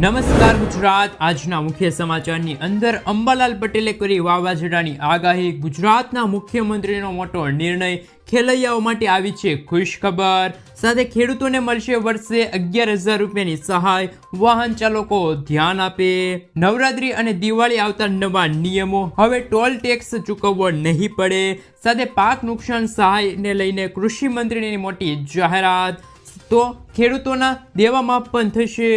નમસ્કાર ગુજરાત। આજના મુખ્ય સમાચારની અંદર અંબાલાલ પટેલે કરી વાવાઝોડાની આગાહી। ગુજરાતના મુખ્યમંત્રીનો મોટો નિર્ણય। ખેલૈયાઓ માટે આવી છે ખુશખબર। સાથે ખેડૂતોને મળશે વર્ષે 11,000 રૂપિયાની સહાય। વાહન ચાલકો ધ્યાન આપે। નવરાત્રી અને દિવાળી આવતા નવા નિયમો। હવે ટોલ ટેક્સ ચૂકવવો નહીં પડે। સાથે પાક નુકસાન સહાયને લઈને કૃષિ મંત્રીની મોટી જાહેરાત। તો ખેડૂતોના દેવા માફ પણ થશે।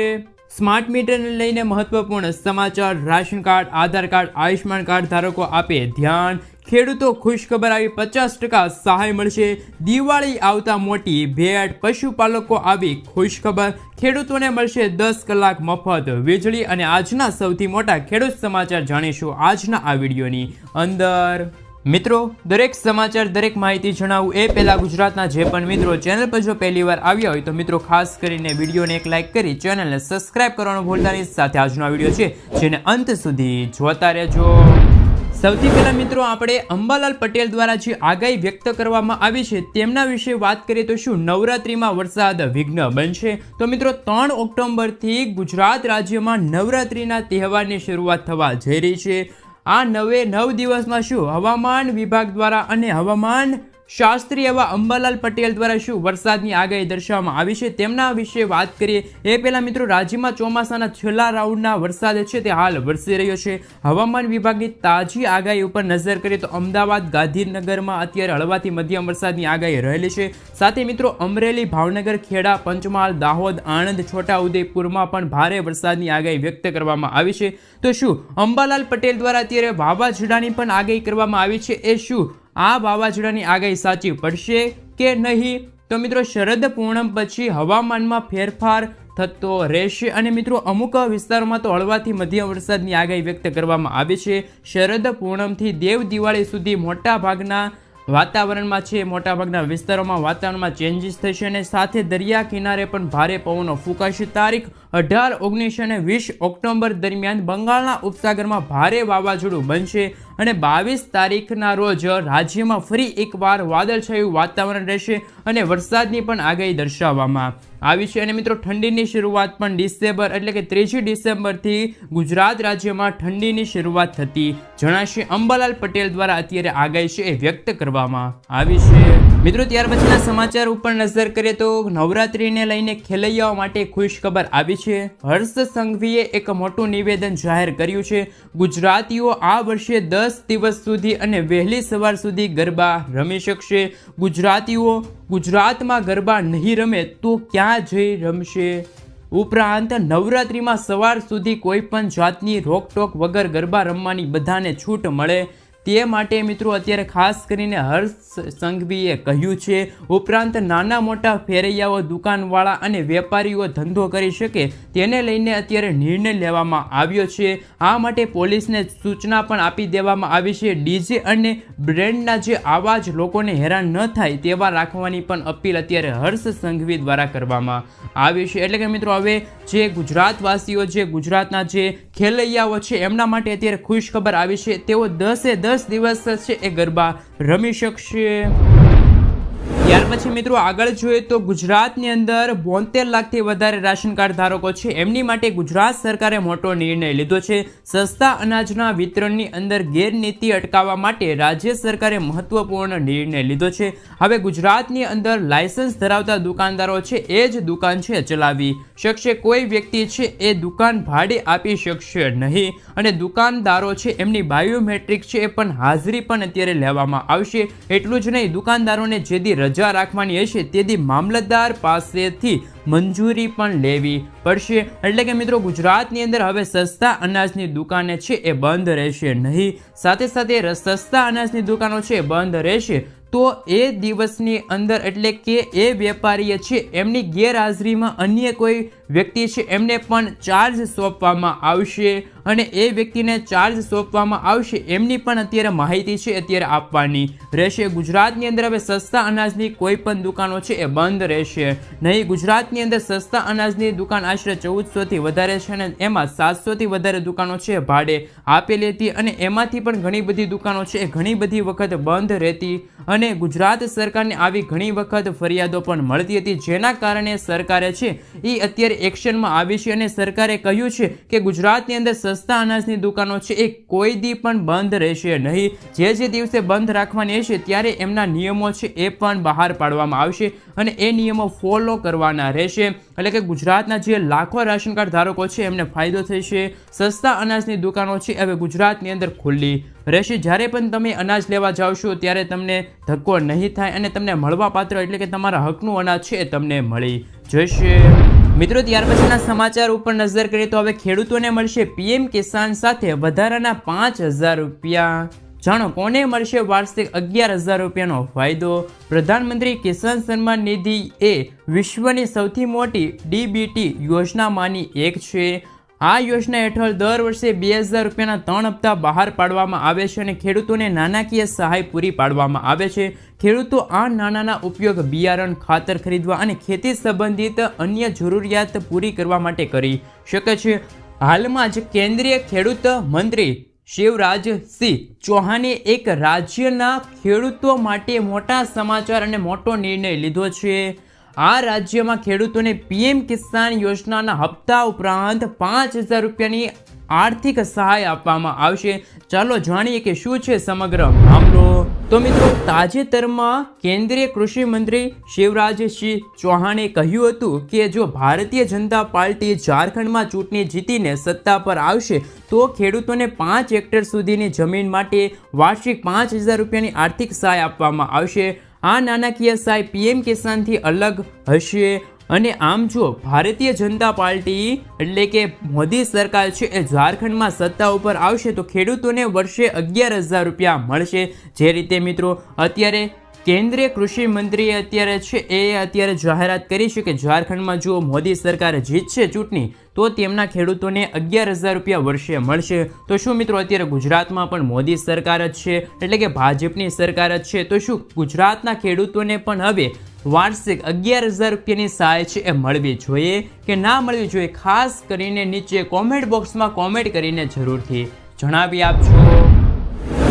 સ્માર્ટ મીટરને લઈને મહત્વપૂર્ણ સમાચાર। રાશન કાર્ડ, આધાર કાર્ડ, આયુષ્માન કાર્ડ ધારકો આપે ધ્યાન। ખેડૂતો ખુશખબર આવી 50% સહાય મળશે। દિવાળી આવતા મોટી ભેટ। પશુપાલકો આવી ખુશખબર। ખેડૂતોને મળશે 10 કલાક મફત વીજળી। અને આજના સૌથી મોટા ખેડૂત સમાચાર જાણીશું આજના આ વિડીયોની અંદર। મિત્રો, દરેક સમાચાર, દરેક માહિતી જણાવું એ પહેલા ગુજરાતના જે પણ મિત્રો ચેનલ પર જો પહેલી વાર આવ્યા હોય તો મિત્રો ખાસ કરીને વિડીયોને એક લાઇક કરી ચેનલને સબસ્ક્રાઇબ કરવાનું ભૂલતા નહીં। સાથે આજનો આ વિડીયો છે જેને અંત સુધી જોતા રહેજો। સૌથી પહેલા મિત્રો આપણે અંબાલાલ પટેલ દ્વારા જે આગાહી વ્યક્ત કરવામાં આવી છે તેમના વિશે વાત કરીએ તો શું નવરાત્રીમાં વરસાદ વિઘ્ન બનશે? તો મિત્રો 3 ઓક્ટોબરથી ગુજરાત રાજ્યમાં નવરાત્રીના તહેવારની શરૂઆત થવા જઈ રહી છે। આ 9 દિવસમાં શું હવામાન વિભાગ દ્વારા અને હવામાન શાસ્ત્રી એવા અંબાલાલ પટેલ દ્વારા શું વરસાદની આગાહી દર્શાવવામાં આવી છે તેમના વિશે વાત કરીએ એ પહેલા મિત્રો રાજ્યમાં ચોમાસાના છેલ્લા રાઉન્ડના વરસાદ છે તે હાલ વરસી રહ્યો છે। હવામાન વિભાગની તાજી આગાહી ઉપર નજર કરીએ તો અમદાવાદ, ગાંધીનગરમાં અત્યારે હળવાથી મધ્યમ વરસાદની આગાહી રહેલી છે। સાથે મિત્રો અમરેલી, ભાવનગર, ખેડા, પંચમહાલ, દાહોદ, આણંદ, છોટાઉદેપુરમાં પણ ભારે વરસાદની આગાહી વ્યક્ત કરવામાં આવી છે। તો શું અંબાલાલ પટેલ દ્વારા અત્યારે વાવાઝોડાની પણ આગાહી કરવામાં આવી છે? એ શું આ વાવાઝોડાની આગાહી સાચી પડશે કે નહીં? તો મિત્રો શરદ પૂનમ પછી હવામાનમાં ફેરફાર થતો રહેશે અને મિત્રો અમુક વિસ્તારોમાં તો હળવાથી મધ્યમ વરસાદની આગાહી વ્યક્ત કરવામાં આવી છે। શરદ પૂનમથી દેવ દિવાળી સુધી મોટા ભાગના વાતાવરણમાં છે મોટાભાગના વિસ્તારોમાં વાતાવરણમાં ચેન્જીસ થશે અને સાથે દરિયા કિનારે પણ ભારે પવનો ફૂંકાશે। તારીખ 18, 19 અને 20 ઓક્ટોબર દરમિયાન બંગાળના ઉપસાગરમાં ભારે વાવાઝોડું બનશે અને 22 તારીખના રોજ રાજ્યમાં ફરી એકવાર વાદળછાયું વાતાવરણ રહેશે અને વરસાદની પણ આગાહી દર્શાવવામાં આવી છે। અને મિત્રો ઠંડીની શરૂઆત પણ ડિસેમ્બર એટલે કે 3 ડિસેમ્બરથી ગુજરાત રાજ્યમાં ઠંડીની શરૂઆત થતી જણાશે। અંબાલાલ પટેલ દ્વારા અત્યારે આગાહી છે એ વ્યક્ત કરવામાં આવી છે। મિત્રો ત્યાર પછીના સમાચાર ઉપર નજર કરીએ તો નવરાત્રીને લઈને ખેલૈયાઓ માટે ખુશખબર આવી છે। હર્ષ સંઘવીએ એક મોટું નિવેદન જાહેર કર્યું છે। ગુજરાતીઓ આ વર્ષે 10 દિવસ સુધી અને વહેલી સવાર સુધી ગરબા રમી શકશે। ગુજરાતીઓ ગુજરાતમાં ગરબા નહીં રમે તો ક્યાં જઈ રમશે? ઉપરાંત નવરાત્રીમાં સવાર સુધી કોઈ પણ જાતની રોકટોક વગર ગરબા રમવાની બધાને છૂટ મળે તે માટે મિત્રો અત્યારે ખાસ કરીને હર્ષ સંઘવીએ કહ્યું છે। ઉપરાંત નાના મોટા ફેરૈયાઓ, દુકાનવાળા અને વેપારીઓ ધંધો કરી શકે તેને લઈને અત્યારે નિર્ણય લેવામાં આવ્યો છે। આ માટે પોલીસને સૂચના પણ આપી દેવામાં આવી છે। ડીજે અને બ્રેન્ડના જે આવાજ લોકોને હેરાન ન થાય તેવા રાખવાની પણ અપીલ અત્યારે હર્ષ સંઘવી દ્વારા કરવામાં આવી છે। એટલે કે મિત્રો હવે જે ગુજરાતવાસીઓ, જે ગુજરાતના જે ખેલૈયાઓ છે એમના માટે અત્યારે ખુશખબર આવી છે। તેઓ 10 દિવસ છે એ ગરબા રમી શકશે। ત્યાર પછી મિત્રો આગળ જોઈએ તો ગુજરાતની અંદર 72 લાખથી વધારે રાશન કાર્ડ ધારકો છે એમની માટે ગુજરાત સરકારે મોટો નિર્ણય લીધો છે। સસ્તા અનાજના વિતરણની અંદર ગેરનીતિ અટકાવવા માટે રાજ્ય સરકારે મહત્વપૂર્ણ નિર્ણય લીધો છે। હવે ગુજરાતની અંદર લાયસન્સ ધરાવતા દુકાનદારો છે એ જ દુકાન છે ચલાવી શકશે। કોઈ વ્યક્તિ છે એ દુકાન ભાડે આપી શકશે નહીં અને દુકાનદારો છે એમની બાયોમેટ્રિક છે એ પણ હાજરી પણ અત્યારે લેવામાં આવશે। એટલું જ નહીં, દુકાનદારોને જેથી રજા રાખવાની હશે તેથી મામલતદાર પાસેથી મંજૂરી પણ લેવી પડશે। એટલે કે મિત્રો ગુજરાતની અંદર હવે સસ્તા અનાજની દુકાને છે એ બંધ રહેશે નહીં। સાથે સાથે સસ્તા અનાજની દુકાનો છે બંધ રહેશે તો એ દિવસની અંદર એટલે કે એ વેપારીએ છે એમની ગેરહાજરીમાં અન્ય કોઈ વ્યક્તિ છે એમને પણ ચાર્જ સોંપવામાં આવશે અને એ વ્યક્તિને ચાર્જ સોંપવામાં આવશે એમની પણ અત્યારે માહિતી છે અત્યારે આપવાની રહેશે। ગુજરાતની અંદર હવે સસ્તા અનાજની કોઈ પણ દુકાનો છે એ બંધ રહેશે નહીં। ગુજરાતની અંદર સસ્તા અનાજની દુકાન આશરે 1400થી વધારે છે અને એમાં 700થી વધારે દુકાનો છે ભાડે આપેલી હતી અને એમાંથી પણ ઘણી બધી દુકાનો છે એ ઘણી બધી વખત બંધ રહેતી અને ગુજરાત સરકારને આવી ઘણી વખત ફરિયાદો પણ મળતી હતી, જેના કારણે સરકારે છે એ અત્યારે એક્શનમાં આવી છે અને સરકારે કહ્યું છે કે ગુજરાતની અંદર સસ્તા અનાજની દુકાનો છે એ કોઈ દી પણ બંધ રહેશે નહીં. જે દિવસે બંધ રાખવાની હશે ત્યારે એમના નિયમો છે એ પણ બહાર પાડવામાં આવશે અને એ નિયમો ફોલો કરવાના રહેશે. એટલે કે ગુજરાતના જે લાખો રાશન કાર્ડ ધારકો છે એમને ફાયદો થશે. સસ્તા અનાજની દુકાનો છે હવે ગુજરાતની અંદર ખુલ્લી રહેશે. જ્યારે પણ તમે અનાજ લેવા જાઓ છો ત્યારે તમને ધક્કો નહીં થાય અને તમને મળવાપાત્ર એટલે કે તમારા હકનું અનાજ છે એ તમને મળી જશે. મિત્રો, ત્યાર પછીના સમાચાર ઉપર નજર કરીએ તો હવે ખેડૂતોને મળશે પીએમ કિસાન સાથે વધારાના 5,000 રૂપિયા. જાણો કોને મળશે વાર્ષિક 11,000 રૂપિયાનો ફાયદો. પ્રધાનમંત્રી કિસાન સન્માન નિધિ એ વિશ્વની સૌથી મોટી ડીબીટી યોજનામાંની એક છે. આ યોજના હેઠળ દર વર્ષે 2,000 રૂપિયાના 3 હપ્તા બહાર પાડવામાં આવે છે અને ખેડૂતોને નાણાકીય સહાય પૂરી પાડવામાં આવે છે. ખેડૂતો આ નાણાંના ઉપયોગ બિયારણ, ખાતર ખરીદવા અને ખેતી સંબંધિત અન્ય જરૂરિયાત પૂરી કરવા માટે કરી શકે છે. હાલમાં જ કેન્દ્રીય ખેડૂત મંત્રી શિવરાજસિંહ ચૌહાણે એક રાજ્યના ખેડૂતો માટે મોટા સમાચાર અને મોટો નિર્ણય લીધો છે. આ રાજ્યમાં ખેડૂતોને પીએમ કિસાન યોજનાના હપ્તા ઉપરાંત 5,000 રૂપિયાની આર્થિક સહાય આપવામાં આવશે. ચાલો જાણીએ કે શું છે સમગ્ર મામલો. તો મિત્રો, તાજેતરમાં કેન્દ્રીય કૃષિ મંત્રી શિવરાજસિંહ ચૌહાણે કહ્યું હતું કે જો ભારતીય જનતા પાર્ટી ઝારખંડમાં ચૂંટણી જીતીને સત્તા પર આવશે તો ખેડૂતોને 5 હેક્ટર સુધીની જમીન માટે વાર્ષિક 5,000 રૂપિયાની આર્થિક સહાય આપવામાં આવશે. આ નાણાકીય સહાય પીએમ કિસાનથી અલગ હશે. અને આમ જો ભારતીય જનતા પાર્ટી એટલે કે મોદી સરકાર છે એ ઝારખંડમાં સત્તા ઉપર આવશે તો ખેડૂતોને વર્ષે 11,000 રૂપિયા મળશે. જે રીતે મિત્રો અત્યારે કેન્દ્રીય કૃષિ મંત્રીએ અત્યારે જાહેરાત કરી છે કે ઝારખંડમાં જો મોદી સરકાર જીતશે ચૂંટણી તો તેમના ખેડૂતોને 11,000 રૂપિયા વર્ષે મળશે. તો શું મિત્રો અત્યારે ગુજરાતમાં પણ મોદી સરકાર જ છે એટલે કે ભાજપની સરકાર જ છે, તો શું ગુજરાતના ખેડૂતોને પણ હવે વાર્ષિક 11,000 રૂપિયાની સહાય છે એ મળવી જોઈએ કે ના મળવી જોઈએ? ખાસ કરીને નીચે કોમેન્ટ બોક્સમાં કોમેન્ટ કરીને જરૂરથી જણાવી આપજો.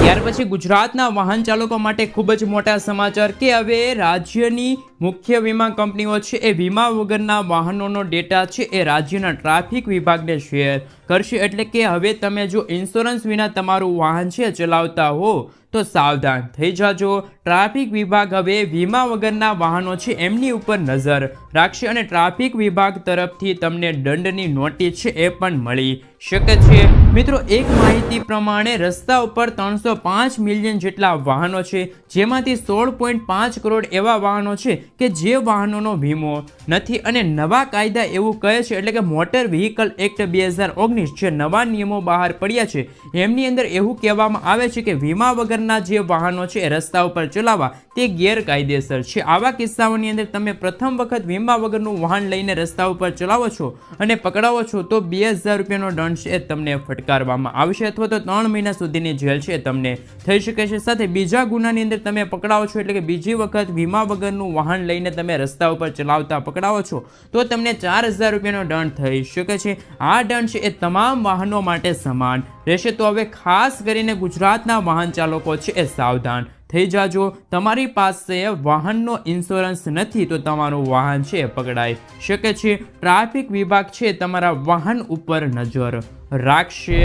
ત્યાર પછી ગુજરાતના વાહન ચાલકો માટે ખૂબ જ મોટા સમાચાર કે હવે રાજ્યની મુખ્ય વીમા કંપનીઓ છે એ વીમા વગરના વાહનોનો ડેટા છે એ રાજ્યના ટ્રાફિક વિભાગને શેર કરશે. એટલે કે હવે તમે જો ઇન્સ્યોરન્સ વિના તમારું વાહન છે ચલાવતા હો તો સાવધાન થઈ જાજો. ટ્રાફિક વિભાગ હવે વીમા વગરના વાહનો છે એમની ઉપર નજર રાખશે અને ટ્રાફિક વિભાગ તરફથી તમને દંડની નોટિસ છે એ પણ મળી શકે છે. મિત્રો, એક માહિતી પ્રમાણે રસ્તા ઉપર 305 મિલિયન જેટલા વાહનો છે, જેમાંથી 16.5 કરોડ એવા વાહનો છે કે જે વાહનોનો વીમો નથી. અને નવા કાયદા એવું કહે છે એટલે કે મોટર વ્હીકલ એક્ટ 2019 જે નવા નિયમો બહાર પડ્યા છે એમની અંદર એવું કહેવામાં આવે છે કે વીમા વગરના જે વાહનો છે એ રસ્તા ઉપર ચલાવવા તે ગેરકાયદેસર છે. આવા કિસ્સાઓની અંદર તમે પ્રથમ વખત વીમા વગરનું વાહન લઈને રસ્તા ઉપર ચલાવો છો અને પકડાવો છો તો 2,000 રૂપિયાનો દંડ છે તમને ફટકારવામાં આવશે અથવા તો 3 મહિના સુધીની જેલ છે તમને થઈ શકે છે. સાથે બીજા ગુનાની અંદર તમે પકડાવો છો એટલે કે બીજી વખત વીમા વગરનું વાહન લઈને તમે રસ્તા ઉપર ચલાવતા પકડાવો છો તો તમને 4,000 રૂપિયાનો દંડ થઈ શકે છે. આ દંડ છે એ તમામ વાહનો માટે સમાન રહેશે. તો હવે ખાસ કરીને ગુજરાતના વાહન ચાલકો છે એ સાવધાન થઈ જાજો. તમારી પાસે વાહનનો ઇન્સ્યોરન્સ નથી તો તમારું વાહન છે પકડાઈ શકે છે. ટ્રાફિક વિભાગ છે તમારા વાહન ઉપર નજર રાખશે.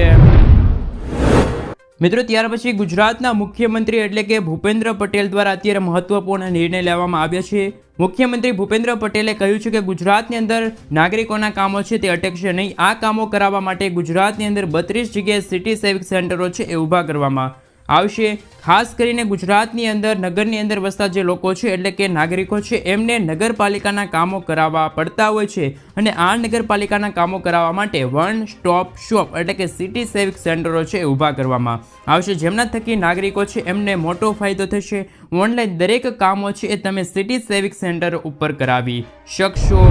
મિત્રો, ત્યાર પછી ગુજરાતના મુખ્યમંત્રી એટલે કે ભૂપેન્દ્ર પટેલ દ્વારા અત્યારે મહત્વપૂર્ણ નિર્ણય લેવામાં આવ્યો છે. મુખ્યમંત્રી ભૂપેન્દ્ર પટેલે કહ્યું છે કે ગુજરાતની અંદર નાગરિકોના કામો છે તે અટકશે નહીં. આ કામો કરાવવા માટે ગુજરાતની અંદર 32 જગ્યાએ સિટી સેવિક સેન્ટરો છે એ ઊભા કરવામાં આવશે. ખાસ કરીને ગુજરાતની અંદર નગરની અંદર વસતા જે લોકો છે એટલે કે નાગરિકો છે એમને નગરપાલિકાના કામો કરાવવા પડતા હોય છે અને આ નગરપાલિકાના કામો કરાવવા માટે વન સ્ટોપ શોપ એટલે કે સિટી સેવિક સેન્ટરો છે એ ઊભા કરવામાં આવશે, જેમના થકી નાગરિકો છે એમને મોટો ફાયદો થશે. ઓનલાઈન દરેક કામો છે એ તમે સિટી સેવિક સેન્ટર ઉપર કરાવી શકશો.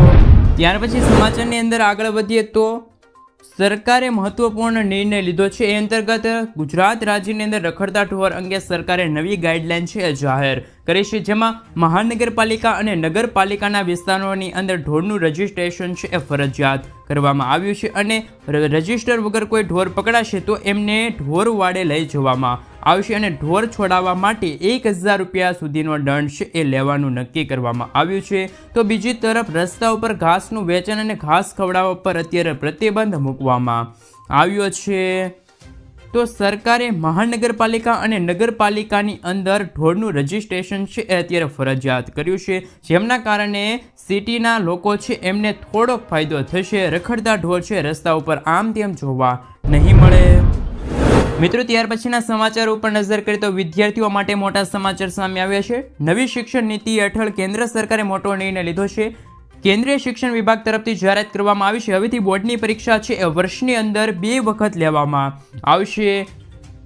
ત્યાર પછી સમાચારની અંદર આગળ વધીએ તો સરકારે મહત્વપૂર્ણ નિર્ણય લીધો છે. એ અંતર્ગત ગુજરાત રાજ્યની અંદર રખડતા ઢોર અંગે સરકારે નવી ગાઈડલાઈન છે જાહેર કરી છે, જેમાં મહાનગરપાલિકા અને નગરપાલિકાના વિસ્તારોની અંદર ઢોરનું રજિસ્ટ્રેશન છે એ ફરજિયાત કરવામાં આવ્યું છે અને રજિસ્ટર વગર કોઈ ઢોર પકડાશે તો એમને ઢોરવાડે લઈ જવામાં આવશે અને ઢોર છોડાવવા માટે 1000 રૂપિયા સુધીનો દંડ છે એ લેવાનું નક્કી કરવામાં આવ્યું છે. તો બીજી તરફ રસ્તા ઉપર ઘાસનું વેચાણ અને ઘાસ ખવડાવવા પર અત્યારે પ્રતિબંધ મૂકવામાં આવ્યો છે. તો સરકારે મહાનગરપાલિકા અને નગરપાલિકાની અંદર ઢોરનું રજિસ્ટ્રેશન છે એ અત્યારે ફરજિયાત કર્યું છે, જેમના કારણે સિટીના લોકો છે એમને થોડોક ફાયદો થશે. રખડતા ઢોર છે રસ્તા ઉપર આમ તેમ જોવા નહીં મળે. મિત્રો, ત્યાર પછીના સમાચાર ઉપર નજર કરીએ તો વિદ્યાર્થીઓ માટે મોટા સમાચાર સામે આવ્યા છે. નવી શિક્ષણ નીતિ હેઠળ કેન્દ્ર સરકારે મોટો નિર્ણય લીધો છે. કેન્દ્રીય શિક્ષણ વિભાગ તરફથી જાહેરાત કરવામાં આવી છે. હવેથી બોર્ડની પરીક્ષા છે એ વર્ષની અંદર 2 વખત લેવામાં આવશે.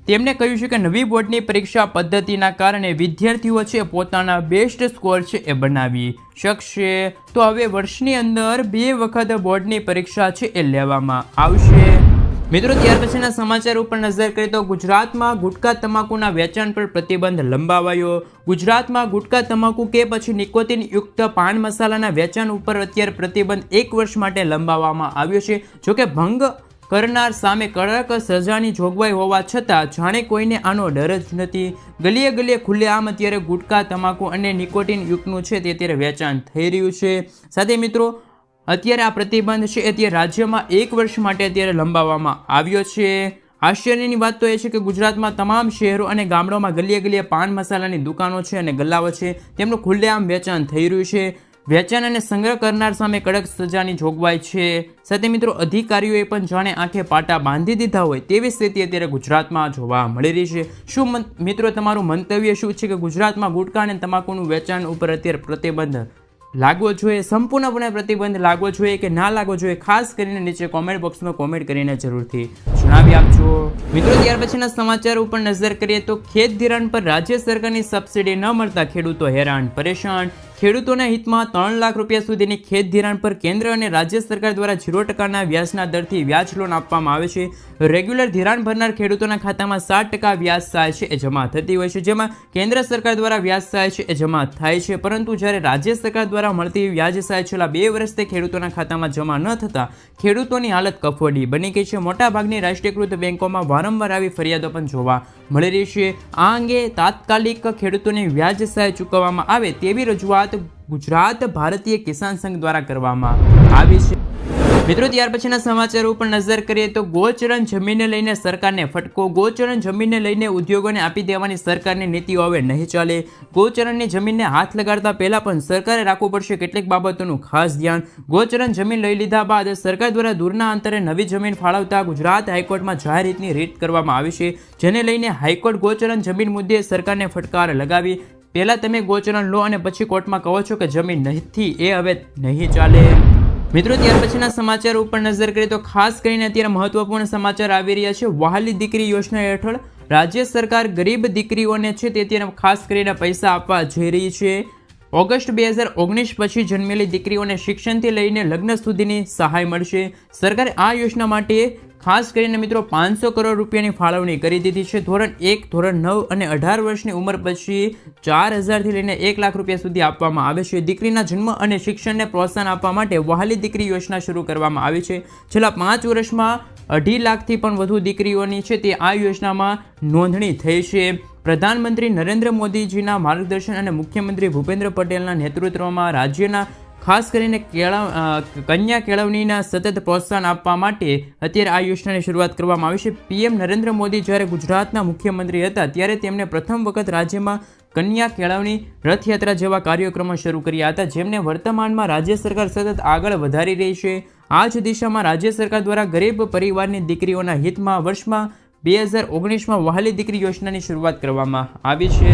તેમણે કહ્યું છે કે નવી બોર્ડની પરીક્ષા પદ્ધતિના કારણે વિદ્યાર્થીઓ છે પોતાના બેસ્ટ સ્કોર છે એ બનાવી શકશે. તો હવે વર્ષની અંદર 2 વખત બોર્ડની પરીક્ષા છે એ લેવામાં આવશે. મિત્રો, ત્યાર પછીના સમાચાર ઉપર નજર કરીએ તો ગુજરાતમાં ગુટખા તમાકુના વેચાણ પર પ્રતિબંધ લંબાવાયો. ગુજરાતમાં ગુટખા તમાકુ કે પછી નિકોટિન યુક્ત પાન મસાલાના વેચાણ ઉપર અત્યારે પ્રતિબંધ 1 વર્ષ માટે લંબાવવામાં આવ્યો છે. જોકે ભંગ કરનાર સામે કડક સજાની જોગવાઈ હોવા છતાં જાણે કોઈને આનો ડર જ નથી. ગલીએ ગલીએ ખુલ્લેઆમ અત્યારે ગુટખા તમાકુ અને નિકોટિન યુક્તનું છે તે અત્યારે વેચાણ થઈ રહ્યું છે. સાથે મિત્રો, અત્યારે આ પ્રતિબંધ છે અત્યારે રાજ્યમાં 1 વર્ષ માટે અત્યારે લંબાવવામાં આવ્યો છે. આશ્ચર્યની વાત તો એ છે કે ગુજરાતમાં તમામ શહેરો અને ગામડાઓમાં ગલીએ ગલીએ પાન મસાલાની દુકાનો છે અને ગલ્લાઓ છે તેમનું ખુલ્લેઆમ વેચાણ થઈ રહ્યું છે. વેચાણ અને સંગ્રહ કરનાર સામે કડક સજાની જોગવાઈ છે. સાથે મિત્રો, અધિકારીઓએ પણ જાણે આંખે પાટા બાંધી દીધા હોય તેવી સ્થિતિ અત્યારે ગુજરાતમાં જોવા મળી રહી છે. શું મિત્રો તમારું મંતવ્ય શું છે કે ગુજરાતમાં ગુટખા અને તમાકુનું વેચાણ ઉપર અત્યારે પ્રતિબંધ લાગવો જોઈએ, સંપૂર્ણપણે પ્રતિબંધ લાગવો જોઈએ કે ના લાગવો જોઈએ? ખાસ કરીને નીચે કોમેન્ટ બોક્સમાં કોમેન્ટ કરીને જરૂરથી જણાવી આપજો. મિત્રો, ત્યાર પછીના સમાચાર ઉપર નજર કરીએ તો ખેત ધિરાણ પર રાજ્ય સરકારની સબસિડી ન મળતા ખેડૂતો હેરાન પરેશાન. ખેડૂતોના હિતમાં 3 લાખ રૂપિયા સુધીની ખેત ધિરાણ પર કેન્દ્ર અને રાજ્ય સરકાર દ્વારા 0% વ્યાજના દરથી વ્યાજ લોન આપવામાં આવે છે. રેગ્યુલર ધિરાણ ભરનાર ખેડૂતોના ખાતામાં 7% વ્યાજ સહાય છે એ જમા થતી હોય છે, જેમાં કેન્દ્ર સરકાર દ્વારા વ્યાજ સહાય છે એ જમા થાય છે. પરંતુ જ્યારે રાજ્ય સરકાર દ્વારા મળતી વ્યાજ સહાય છેલ્લા 2 વર્ષથી ખેડૂતોના ખાતામાં જમા ન થતા ખેડૂતોની હાલત કફોડી બની ગઈ છે. મોટાભાગની રાષ્ટ્રીયકૃત બેંકોમાં વારંવાર આવી ફરિયાદો પણ જોવા મળી રહી છે. આ અંગે તાત્કાલિક ખેડૂતોને વ્યાજ સહાય ચૂકવવામાં આવે તેવી રજૂઆત ગુજરાત ભારતીય કિસાન સંઘ દ્વારા કરવામાં આવી છે. મિત્રો, ત્યાર પછીના સમાચાર ઉપર નજર કરીએ તો ગોચરણ જમીનને લઈને સરકારને ફટકો. ગોચરણ જમીનને લઈને ઉદ્યોગોને આપી દેવાની સરકારની નીતિઓ હવે નહીં ચાલે. ગોચરણની જમીનને હાથ લગાડતા પહેલા પણ સરકારે રાખવું પડશે કેટલીક બાબતોનું ખાસ ધ્યાન. ગોચરણ જમીન લઈ લીધા બાદ સરકાર દ્વારા દૂરના અંતરે નવી જમીન ફાળવતા ગુજરાત હાઈકોર્ટમાં જાહેર હિતની રીટ કરવામાં આવી છે, જેને લઈને હાઈકોર્ટ ગોચરણ જમીન મુદ્દે સરકારને ફટકાર લગાવી. પહેલા તમે ગોચરણ લો અને પછી કોર્ટમાં કહો છો કે જમીન નથી, એ હવે નહીં ચાલે. મિત્રો, ત્યાર પછીના સમાચાર ઉપર નજર કરીએ તો ખાસ કરીને અત્યારે મહત્વપૂર્ણ સમાચાર આવી રહ્યા છે. વહાલી દીકરી યોજના હેઠળ રાજ્ય સરકાર ગરીબ દીકરીઓને છે તે અત્યારે ખાસ કરીને પૈસા આપવા જઈ રહી છે. ઓગસ્ટ 2019 પછી જન્મેલી દીકરીઓને શિક્ષણથી લઈને લગ્ન સુધીની સહાય મળશે. સરકારે આ યોજના માટે ખાસ કરીને મિત્રો 500 કરોડ રૂપિયાની ફાળવણી કરી દીધી છે. ધોરણ 1, ધોરણ 9 અને 18 વર્ષની ઉંમર પછી 4000થી લઈને 1 લાખ રૂપિયા સુધી આપવામાં આવે છે. દીકરીના જન્મ અને શિક્ષણને પ્રોત્સાહન આપવા માટે વહાલી દીકરી યોજના શરૂ કરવામાં આવી છે. છેલ્લા 5 વર્ષમાં 2.5 લાખથી પણ વધુ દીકરીઓની છે તે આ યોજનામાં નોંધણી થઈ છે. પ્રધાનમંત્રી નરેન્દ્ર મોદીજીના માર્ગદર્શન અને મુખ્યમંત્રી ભૂપેન્દ્ર પટેલના નેતૃત્વમાં રાજ્યના ખાસ કરીને કન્યા કેળવણીના સતત પ્રોત્સાહન આપવા માટે અત્યારે આ યોજનાની શરૂઆત કરવામાં આવી છે. પીએમ નરેન્દ્ર મોદી જ્યારે ગુજરાતના મુખ્યમંત્રી હતા ત્યારે તેમણે પ્રથમ વખત રાજ્યમાં કન્યા કેળવણી રથયાત્રા જેવા કાર્યક્રમો શરૂ કર્યા હતા, જેમને વર્તમાનમાં રાજ્ય સરકાર સતત આગળ વધારી રહી છે. આ જ દિશામાં રાજ્ય સરકાર દ્વારા ગરીબ પરિવારની દીકરીઓના હિતમાં વર્ષમાં 2019માં વહાલી દીકરી યોજનાની શરૂઆત કરવામાં આવી છે.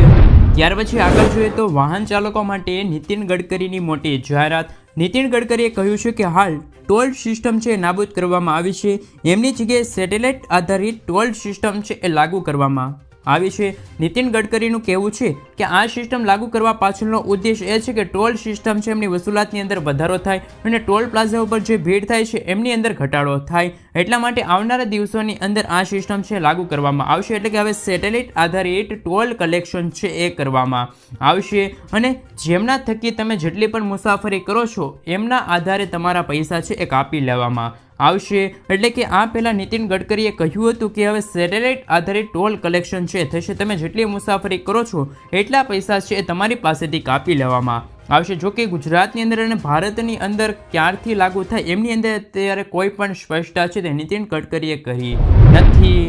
ત્યાર પછી આગળ જોઈએ તો વાહન ચાલકો માટે નીતિન ગડકરીની મોટી જાહેરાત. નીતિન ગડકરીએ કહ્યું છે કે હાલ ટોલ સિસ્ટમ છે નાબૂદ કરવામાં આવી છે. એમની જગ્યાએ સેટેલાઇટ આધારિત ટોલ સિસ્ટમ છે એ લાગુ કરવામાં આવી છે. નીતિન ગડકરીનું કહેવું છે કે આ સિસ્ટમ લાગુ કરવા પાછળનો ઉદ્દેશ એ છે કે ટોલ સિસ્ટમ છે એમની વસૂલાતની અંદર વધારો થાય અને ટોલ પ્લાઝા ઉપર જે ભીડ થાય છે એમની અંદર ઘટાડો થાય. એટલા માટે આવનારા દિવસોની અંદર આ સિસ્ટમ છે લાગુ કરવામાં આવશે. એટલે કે હવે સેટેલાઇટ આધારિત ટોલ કલેક્શન છે એ કરવામાં આવશે અને જેમના થકી તમે જેટલી પણ મુસાફરી કરો છો એમના આધારે તમારા પૈસા છે એ કાપી લેવામાં આવશે। એટલે કે આ પહેલાં નીતિન ગડકરીએ કહ્યું હતું કે હવે સેટેલાઇટ આધારિત ટોલ કલેક્શન છે થશે, તમે જેટલી મુસાફરી કરો છો એટલા પૈસા છે એ તમારી પાસેથી કાપી લેવામાં આવશે। જો કે ગુજરાતની અંદર અને ભારતની અંદર ક્યારથી લાગુ થાય એમની અંદર અત્યારે કોઈ પણ સ્પષ્ટતા છે તે નીતિન ગડકરીએ કરી નથી।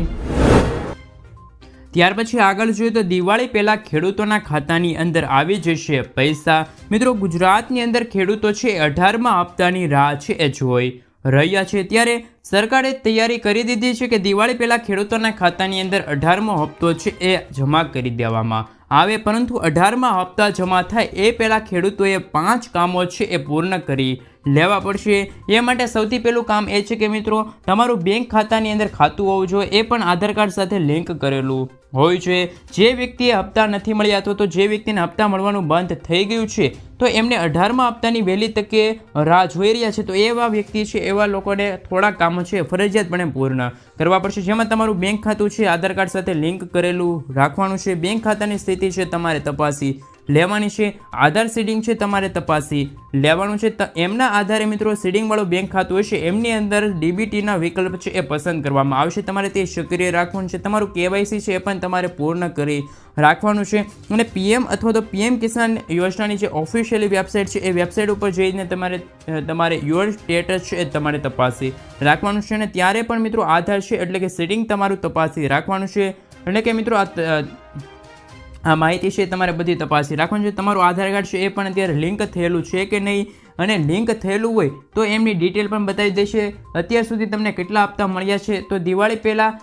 ત્યાર પછી આગળ જોઈએ તો દિવાળી પહેલાં ખેડૂતોના ખાતાની અંદર આવી જશે પૈસા। મિત્રો ગુજરાતની અંદર ખેડૂતો છે 18મા હપ્તાની રાહ છે એ જોઈ રહ્યા છે, ત્યારે સરકારે તૈયારી કરી દીધી છે કે દિવાળી પહેલાં ખેડૂતોના ખાતાની અંદર 18મો હપ્તો છે એ જમા કરી દેવામાં આવે, પરંતુ 18મા હપ્તા જમા થાય એ પહેલાં ખેડૂતોએ 5 કામો છે એ પૂર્ણ કરી લેવા પડશે। એ માટે સૌથી પહેલું કામ એ છે કે મિત્રો તમારું બેંક ખાતાની અંદર ખાતું હોવું જોઈએ, એ પણ આધાર કાર્ડ સાથે લિંક કરેલું હોય છે। જે વ્યક્તિએ હપ્તા નથી મળ્યા અથવા તો જે વ્યક્તિને હપ્તા મળવાનું બંધ થઈ ગયું છે તો એમને 18મા હપ્તાની વહેલી તકે રાહ જોઈ રહ્યા છે, તો એવા વ્યક્તિ છે એવા લોકોને થોડા કામો છે ફરજિયાતપણે પૂર્ણ કરવા પડશે, જેમાં તમારું બેંક ખાતું છે આધાર કાર્ડ સાથે લિંક કરેલું રાખવાનું છે, બેંક ખાતાની સ્થિતિ છે તમારે તપાસી લેવાની છે, આધાર સીડિંગ છે તમારે તપાસી લેવાનું છે। તો એમના આધારે મિત્રો સીડિંગવાળું બેંક ખાતું હશે એમની અંદર ડીબીટીના વિકલ્પ છે એ પસંદ કરવામાં આવશે, તમારે તે સક્રિય રાખવાનું છે, તમારું કેવાયસી છે એ પણ તમારે પૂર્ણ કરી રાખવાનું છે। અને પીએમ અથવા તો પીએમ કિસાન યોજનાની જે ઓફિશિયલી વેબસાઇટ છે એ વેબસાઇટ ઉપર જઈને તમારે યોર સ્ટેટસ છે એ તમારે તપાસી રાખવાનું છે, અને ત્યારે પણ મિત્રો આધાર છે એટલે કે સીડિંગ તમારું તપાસી રાખવાનું છે। એટલે કે મિત્રો આ માહિતી છે તમારે બધી તપાસી રાખવાની છે, તમારું આધાર કાર્ડ છે એ પણ અત્યારે લિંક થયેલું છે કે નહીં, અને લિંક થયેલું હોય તો એમની ડિટેલ પણ બતાવી દેશે અત્યાર સુધી તમને કેટલા હપ્તા મળ્યા છે। તો દિવાળી પહેલાં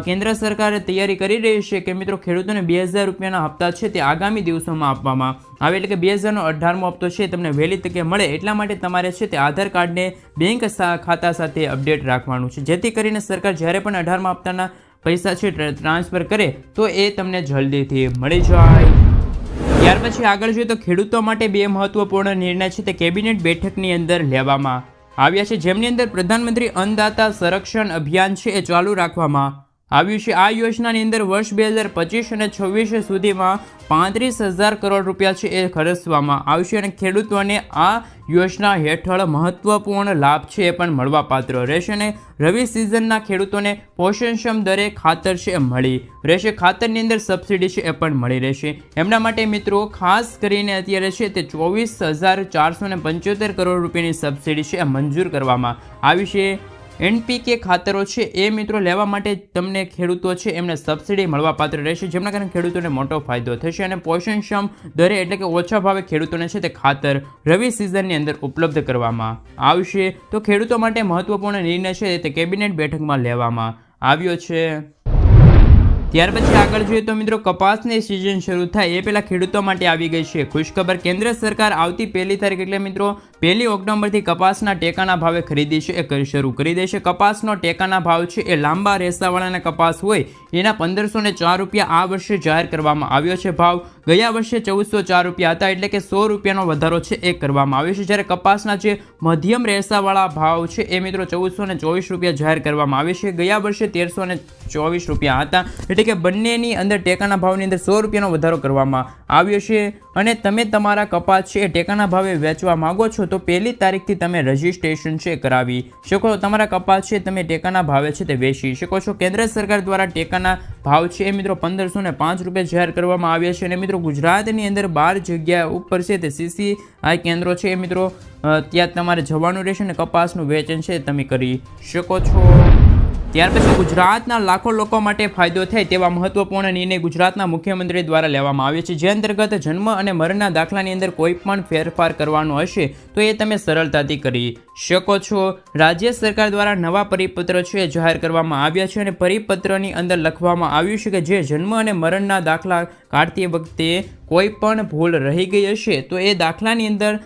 કેન્દ્ર સરકારે તૈયારી કરી રહી છે કે મિત્રો ખેડૂતોને 2000 રૂપિયાના હપ્તા છે તે આગામી દિવસોમાં આપવામાં આવે, એટલે કે 2000નો 18મો હપ્તો છે તમને વહેલી તકે મળે એટલા માટે તમારે છે તે આધાર કાર્ડને બેંક ખાતા સાથે અપડેટ રાખવાનું છે, જેથી કરીને સરકાર જ્યારે પણ 18મા હપ્તાના પૈસા છે ટ્રાન્સફર કરે તો એ તમને જલ્દીથી મળી જાય। ત્યાર પછી આગળ જોઈએ તો ખેડૂતો માટે 2 મહત્વપૂર્ણ નિર્ણય છે તે કેબિનેટ બેઠકની અંદર લેવામાં આવ્યા છે, જેમની અંદર પ્રધાનમંત્રી અન્નદાતા સંરક્ષણ અભિયાન છે એ ચાલુ રાખવામાં આવ્યું છે। આ યોજનાની અંદર વર્ષ 2025 અને 26 સુધીમાં 35,000 કરોડ રૂપિયા છે એ ખર્ચવામાં આવશે, અને ખેડૂતોને આ યોજના હેઠળ મહત્વપૂર્ણ લાભ છે એ પણ મળવાપાત્ર રહેશે, અને રવિ સિઝનના ખેડૂતોને પોષણક્ષમ દરે ખાતર છે એ મળી રહેશે, ખાતરની અંદર સબસિડી છે એ પણ મળી રહેશે। એમના માટે મિત્રો ખાસ કરીને અત્યારે છે તે 24,475 કરોડ રૂપિયાની સબસિડી છે એ મંજૂર કરવામાં આવી છે। એનપીકે ખાતરો છે એ મિત્રો લેવા માટે તમને ખેડૂતો છે એમને સબસિડી મળવાપાત્ર રહેશે, જેમના કારણે ખેડૂતોને મોટો ફાયદો થશે, અને પોષણક્ષમ દરે એટલે કે ઓછા ભાવે ખેડૂતોને છે તે ખાતર રવિ સિઝનની અંદર ઉપલબ્ધ કરવામાં આવશે। તો ખેડૂતો માટે મહત્વપૂર્ણ નિર્ણય છે તે કેબિનેટ બેઠકમાં લેવામાં આવ્યો છે। ત્યાર પછી આગળ જોઈએ તો મિત્રો કપાસની સિઝન શરૂ થાય એ પહેલાં ખેડૂતો માટે આવી ગઈ છે ખુશખબર। કેન્દ્ર સરકાર આવતી 1 તારીખ એટલે મિત્રો 1 ઓક્ટોબરથી કપાસના ટેકાના ભાવે ખરીદી છે એ શરૂ કરી દેશે। કપાસનો ટેકાના ભાવ છે એ લાંબા રેસાવાળાના કપાસ હોય એના 1504 રૂપિયા આ વર્ષે જાહેર કરવામાં આવ્યો છે ભાવ, ગયા વર્ષે 1404 રૂપિયા હતા, એટલે કે 100 રૂપિયાનો વધારો છે એ કરવામાં આવ્યો છે, જ્યારે કપાસના જે મધ્યમ રેસાવાળા ભાવ છે એ મિત્રો 1424 રૂપિયા જાહેર કરવામાં આવે છે, ગયા વર્ષે 1324 રૂપિયા હતા, એટલે કે બંનેની અંદર ટેકાના ભાવની અંદર 100 રૂપિયાનો વધારો કરવામાં આવ્યો છે। અને તમે તમારા કપાસ છે એ ટેકાના ભાવે વેચવા માંગો છો તો 1 તારીખથી તમે રજીસ્ટ્રેશન છે કરાવી શકો, તમારા કપાસ છે તમે ટેકાના ભાવે છે તે વેચી શકો છો। કેન્દ્ર સરકાર દ્વારા ટેકાના ભાવ છે એ મિત્રો 1505 રૂપિયા જાહેર કરવામાં આવ્યા છે, અને મિત્રો ગુજરાતની અંદર 12 જગ્યા ઉપર છે તે CCI કેન્દ્રો છે એ મિત્રો ત્યાં તમારે જવાનું રહેશે, અને કપાસનું વેચાણ છે તમે કરી શકો છો। ત્યાર પછી ગુજરાતના લાખો લોકો માટે ફાયદો થાય તેવા મહત્વપૂર્ણ નિર્ણય ગુજરાતના મુખ્યમંત્રી દ્વારા લેવામાં આવ્યો છે, જે અંતર્ગત જન્મ અને મરણના દાખલાની અંદર કોઈ પણ ફેરફાર કરવાનો હશે તો એ તમે સરળતાથી કરી શકો છો। રાજ્ય સરકાર દ્વારા નવા પરિપત્ર છે જાહેર કરવામાં આવ્યા છે, અને પરિપત્રની અંદર લખવામાં આવ્યું છે કે જે જન્મ અને મરણના દાખલા કાઢતી વખતે કોઈ પણ ભૂલ રહી ગઈ હશે તો એ દાખલાની અંદર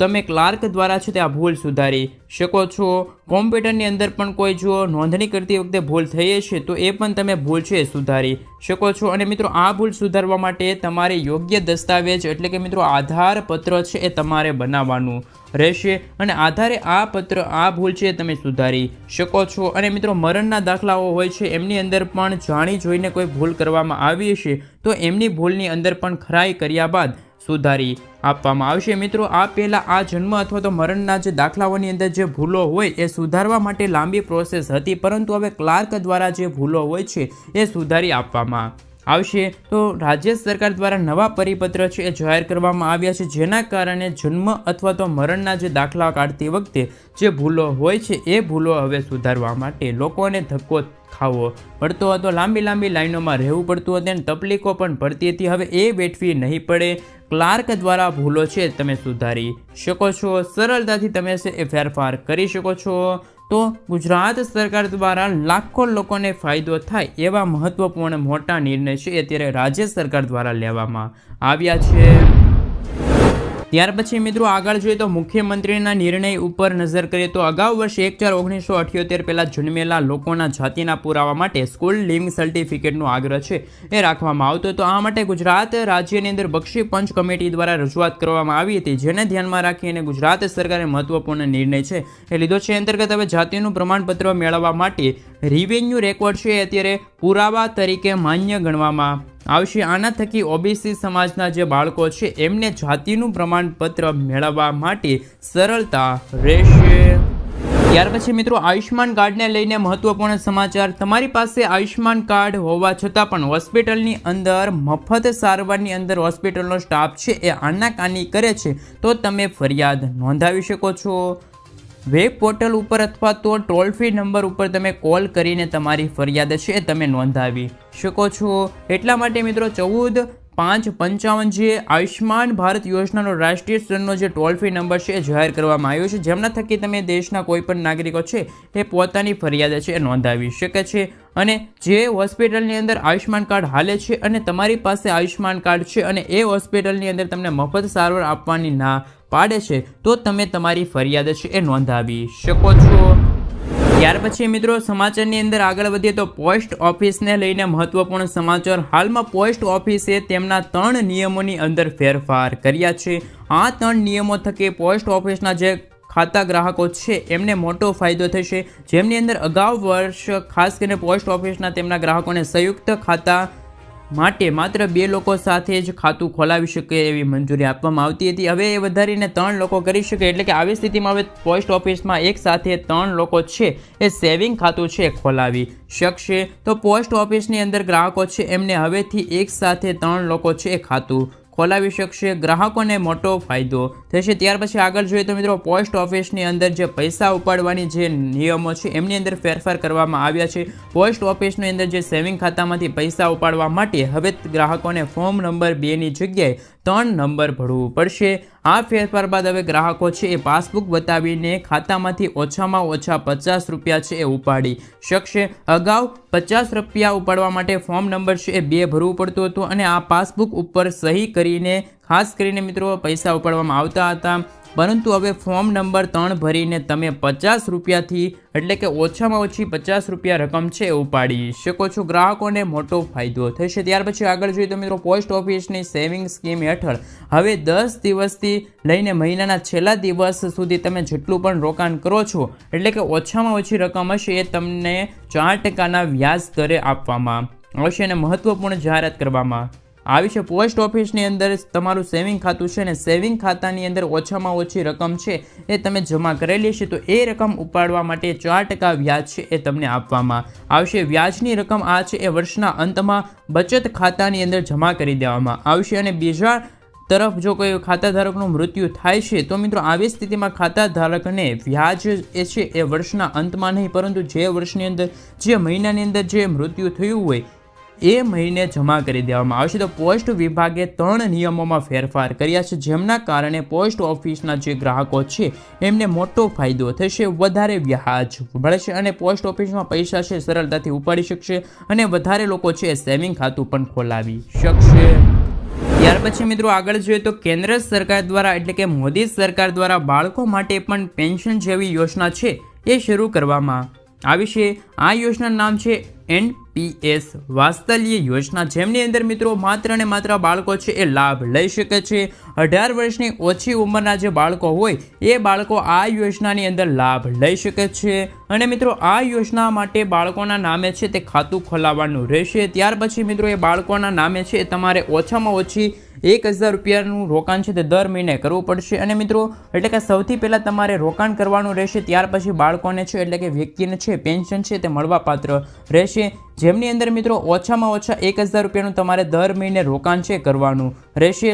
તમે ક્લાર્ક દ્વારા છે તે આ ભૂલ સુધારી શકો છો। કોમ્પ્યુટરની અંદર પણ કોઈ જો નોંધણી કરતી વખતે ભૂલ થઈ છે તો એ પણ તમે ભૂલ છે સુધારી શકો છો। અને મિત્રો આ ભૂલ સુધારવા માટે તમારે યોગ્ય દસ્તાવેજ એટલે કે મિત્રો આધાર પત્ર છે એ તમારે બનાવવાનું રહેશે, અને આધારે આ ભૂલ છે તમે સુધારી શકો છો। અને મિત્રો મરણના દાખલાઓ હોય છે એમની અંદર પણ જાણી જોઈને કોઈ ભૂલ કરવામાં આવી હશે તો એમની ભૂલની અંદર પણ ખરાઈ કર્યા બાદ સુધારી આપવામાં આવશે। મિત્રો, આ પહેલાં આ જન્મ અથવા તો મરણના જે દાખલાઓની અંદર જે ભૂલો હોય એ સુધારવા માટે લાંબી પ્રોસેસ હતી, પરંતુ હવે ક્લાર્ક દ્વારા જે ભૂલો હોય છે એ સુધારી આપવામાં આવશે। તો રાજ્ય સરકાર દ્વારા નવા પરિપત્ર છે એ જાહેર કરવામાં આવ્યા છે, જેના કારણે જન્મ અથવા તો મરણના જે દાખલા કાઢતી વખતે જે ભૂલો હોય છે એ ભૂલો હવે સુધારવા માટે લોકોને ધક્કો ખાવો પડતો હતો, લાંબી લાઈનોમાં રહેવું પડતું હતું અને તકલીફો પણ પડતી હતી। હવે એ વેઠવી નહીં પડે। ક્લાર્ક દ્વારા ભૂલો છે તમે સુધારી શકો છો, સરળતાથી તમે એ ફેરફાર કરી શકો છો। તો ગુજરાત સરકાર દ્વારા લાખો લોકોને ફાયદો થાય એવા મહત્વપૂર્ણ મોટા નિર્ણય છે અત્યારે રાજ્ય સરકાર દ્વારા લેવામાં આવ્યા છે। ત્યાર પછી મિત્રો આગળ જોઈએ તો મુખ્યમંત્રીના નિર્ણય ઉપર નજર કરીએ તો અગાઉ વર્ષ 1/4/1978 પહેલાં જન્મેલા લોકોના જાતિના પુરાવા માટે સ્કૂલ લિવિંગ સર્ટિફિકેટનો આગ્રહ છે એ રાખવામાં આવતો હતો। આ માટે ગુજરાત રાજ્યની અંદર બક્ષી પંચ કમિટી દ્વારા રજૂઆત કરવામાં આવી હતી, જેને ધ્યાનમાં રાખીને ગુજરાત સરકારે મહત્વપૂર્ણ નિર્ણય છે એ લીધો છે। અંતર્ગત હવે જાતિનું પ્રમાણપત્ર મેળવવા માટે રેવન્યુ રેકોર્ડ છે એ અત્યારે પુરાવા તરીકે માન્ય ગણવામાં આવશે। આના થકી ઓબીસી સમાજના જે બાળકો છે એમને જાતિનું પ્રમાણપત્ર મેળવવા માટે સરળતા રહેશે। ત્યાર પછી મિત્રો આયુષ્માન કાર્ડને લઈને મહત્વપૂર્ણ સમાચાર। તમારી પાસે આયુષ્માન કાર્ડ હોવા છતાં પણ હોસ્પિટલની અંદર મફત સારવારની અંદર હોસ્પિટલનો સ્ટાફ છે એ આનાકાની કરે છે તો તમે ફરિયાદ નોંધાવી શકો છો। વેબ પોર્ટલ ઉપર અથવા તો ટોલ ફ્રી નંબર ઉપર તમે કોલ કરીને તમારી ફરિયાદ છે તમે નોંધાવી શકો છો। એટલા માટે મિત્રો 14-555 જે આયુષ્માન ભારત યોજનાનો રાષ્ટ્રીય સ્તરનો જે ટોલ ફ્રી નંબર છે એ જાહેર કરવામાં આવ્યો છે, જેમના થકી તમે દેશના કોઈ પણ નાગરિકો છે એ પોતાની ફરિયાદ છે એ નોંધાવી શકે છે। અને જે હોસ્પિટલની અંદર આયુષ્માન કાર્ડ હાલે છે અને તમારી પાસે આયુષ્માન કાર્ડ છે અને એ હોસ્પિટલની અંદર તમને મફત સારવાર આપવાની ના પાડે છે તો તમે તમારી ફરિયાદ છે એ નોંધાવી શકો છો। ત્યાર પછી મિત્રો સમાચારની અંદર આગળ વધીએ તો પોસ્ટ ઓફિસને લઈને મહત્વપૂર્ણ સમાચાર। હાલમાં પોસ્ટ ઓફિસે તેમના 3 નિયમોની અંદર ફેરફાર કર્યા છે। આ 3 નિયમો થકી પોસ્ટ ઓફિસના જે ખાતા ગ્રાહકો છે એમને મોટો ફાયદો થશે, જેમની અંદર અગાઉ વર્ષ ખાસ કરીને પોસ્ટ ઓફિસના તેમના ગ્રાહકોને સંયુક્ત ખાતા માટે માત્ર 2 લોકો સાથે જ ખાતું ખોલાવી શકે એવી મંજૂરી આપવામાં આવતી હતી। હવે એ વધારીને 3 લોકો કરી શકે, એટલે કે આવી સ્થિતિમાં હવે પોસ્ટ ઓફિસમાં એક સાથે 3 લોકો છે એ સેવિંગ ખાતું છે ખોલાવી શકશે। તો પોસ્ટ ઓફિસની અંદર ગ્રાહકો છે એમને હવેથી એક સાથે 3 લોકો છે એ ખાતું ખોલાવી શકશે। ગ્રાહકોને મોટો ફાયદો થશે। ત્યાર પછી આગળ જોઈએ તો મિત્રો પોસ્ટ ઓફિસની અંદર જે પૈસા ઉપાડવાની જે નિયમો છે એમની અંદર ફેરફાર કરવામાં આવ્યા છે। પોસ્ટ ઓફિસની અંદર જે સેવિંગ ખાતામાંથી પૈસા ઉપાડવા માટે હવે ગ્રાહકોને ફોર્મ નંબર 2ની જગ્યાએ 3 નંબર ભરવું પડશે। આ ફેરફાર બાદ હવે ગ્રાહકો છે એ પાસબુક બતાવીને ખાતામાંથી ઓછામાં ઓછા 50 રૂપિયા છે એ ઉપાડી શકશે। અગાઉ 50 રૂપિયા ઉપાડવા માટે ફોર્મ નંબર છે એ 2 ભરવું પડતું હતું અને આ પાસબુક ઉપર સહી કરીને ખાસ કરીને મિત્રો પૈસા ઉપાડવામાં આવતા હતા, પરંતુ હવે ફોર્મ નંબર 3 ભરીને તમે 50 રૂપિયાથી એટલે કે ઓછામાં ઓછી 50 રૂપિયા રકમ છે એ ઉપાડી શકો છો। ગ્રાહકોને મોટો ફાયદો થશે। ત્યાર પછી આગળ જોઈએ તો મિત્રો પોસ્ટ ઓફિસની સેવિંગ સ્કીમ હેઠળ હવે 10 દિવસથી લઈને મહિનાના છેલ્લા દિવસ સુધી તમે જેટલું પણ રોકાણ કરો છો એટલે કે ઓછામાં ઓછી રકમ હશે એ તમને 4% વ્યાજ દરે આપવામાં આવશે અને મહત્વપૂર્ણ જાહેરાત કરવામાં આવી છે। પોસ્ટ ઓફિસની અંદર તમારું સેવિંગ ખાતું છે ને સેવિંગ ખાતાની અંદર ઓછામાં ઓછી રકમ છે એ તમે જમા કરેલી છે તો એ રકમ ઉપાડવા માટે 4% વ્યાજ છે એ તમને આપવામાં આવશે। વ્યાજની રકમ આ છે એ વર્ષના અંતમાં બચત ખાતાની અંદર જમા કરી દેવામાં આવશે। અને બીજા તરફ જો કોઈ ખાતાધારકનું મૃત્યુ થાય છે તો મિત્રો આવી સ્થિતિમાં ખાતાધારકને વ્યાજ એ છે એ વર્ષના અંતમાં નહીં પરંતુ જે વર્ષની અંદર જે મહિનાની અંદર જે મૃત્યુ થયું હોય એ મહિને જમા કરી દેવામાં આવશે। તો પોસ્ટ વિભાગે 3 નિયમોમાં ફેરફાર કર્યા છે, જેમના કારણે પોસ્ટ ઓફિસના જે ગ્રાહકો છે એમને મોટો ફાયદો થશે, વધારે વ્યાજ મળશે અને પોસ્ટ ઓફિસમાં પૈસા છે સરળતાથી ઉપાડી શકશે અને વધારે લોકો છે સેવિંગ ખાતું પણ ખોલાવી શકશે। ત્યાર પછી મિત્રો આગળ જોઈએ તો કેન્દ્ર સરકાર દ્વારા એટલે કે મોદી સરકાર દ્વારા બાળકો માટે પણ પેન્શન જેવી યોજના છે એ શરૂ કરવામાં આવી છે। આ યોજનાનું નામ છે NPS વાત્સલ્ય યોજના, જેમની અંદર મિત્રો માત્ર ને માત્ર બાળકો છે એ લાભ લઈ શકે છે. 18 વર્ષની ઓછી ઉંમરના જે બાળકો હોય એ બાળકો આ યોજનાની અંદર લાભ લઈ શકે છે. અને મિત્રો આ યોજના માટે બાળકોના નામે છે તે ખાતું ખોલાવવાનું રહેશે. ત્યાર પછી મિત્રો એ બાળકોના નામે છે તમારે ઓછામાં ઓછી 1000 રૂપિયાનું રોકાણ છે તે દર મહિને કરવું પડશે. અને મિત્રો એટલે કે સૌથી પહેલાં તમારે રોકાણ કરવાનું રહેશે, ત્યાર પછી બાળકોને છે એટલે કે વ્યક્તિને છે પેન્શન છે તે મળવાપાત્ર રહેશે, જેમની અંદર મિત્રો ઓછામાં ઓછા 1000 રૂપિયાનું તમારે દર મહિને રોકાણ છે કરવાનું રહેશે.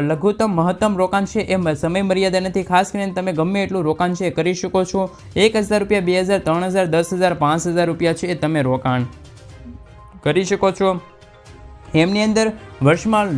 લઘુત્તમ મહત્તમ રોકાણ છે એમ સમય મર્યાદા નથી, ખાસ કરીને તમે ગમે એટલું રોકાણ છે કરી શકો છો. 1000 રૂપિયા, 2000, 3000, 10000, 5000 રૂપિયા છે એ તમે રોકાણ કરી શકો છો. એમની અંદર વર્ષમાં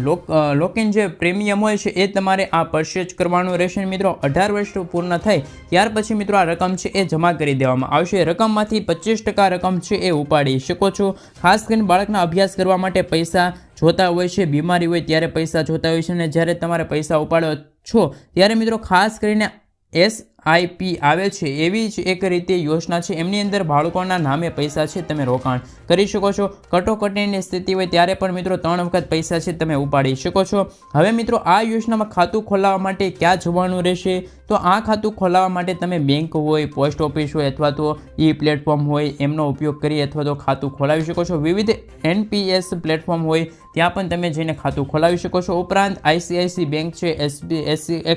લોકિન જે પ્રીમિયમ હોય છે એ તમારે આ પરચેજ કરવાનું રહેશે. મિત્રો 18 વર્ષ પૂર્ણ થાય ત્યાર પછી મિત્રો આ રકમ છે એ જમા કરી દેવામાં આવશે. રકમમાંથી 25% રકમ છે એ ઉપાડી શકો છો. ખાસ કરીને બાળકના અભ્યાસ કરવા માટે પૈસા જોતા હોય છે, બીમારી હોય ત્યારે પૈસા જોતા હોય છે, અને જ્યારે તમારે પૈસા ઉપાડો છો ત્યારે મિત્રો ખાસ કરીને SIP આવે છે એવી જ એક રીતે યોજના છે, એમની અંદર બાળકોના નામે પૈસા છે તમે રોકાણ કરી શકો છો. કટોકટીની સ્થિતિ હોય ત્યારે પણ મિત્રો 3 વખત પૈસા છે તમે ઉપાડી શકો છો. હવે મિત્રો આ યોજનામાં ખાતું ખોલાવવા માટે ક્યાં જવાનું રહેશે? તો આ ખાતું ખોલાવવા માટે તમે બેંક હોય, પોસ્ટ ઓફિસ હોય અથવા તો પ્લેટફોર્મ હોય એમનો ઉપયોગ કરી અથવા તો ખાતું ખોલાવી શકો છો. વિવિધ NPS પ્લેટફોર્મ હોય ત્યાં પણ તમે જઈને ખાતું ખોલાવી શકો છો. ઉપરાંત ICICI બેંક છે,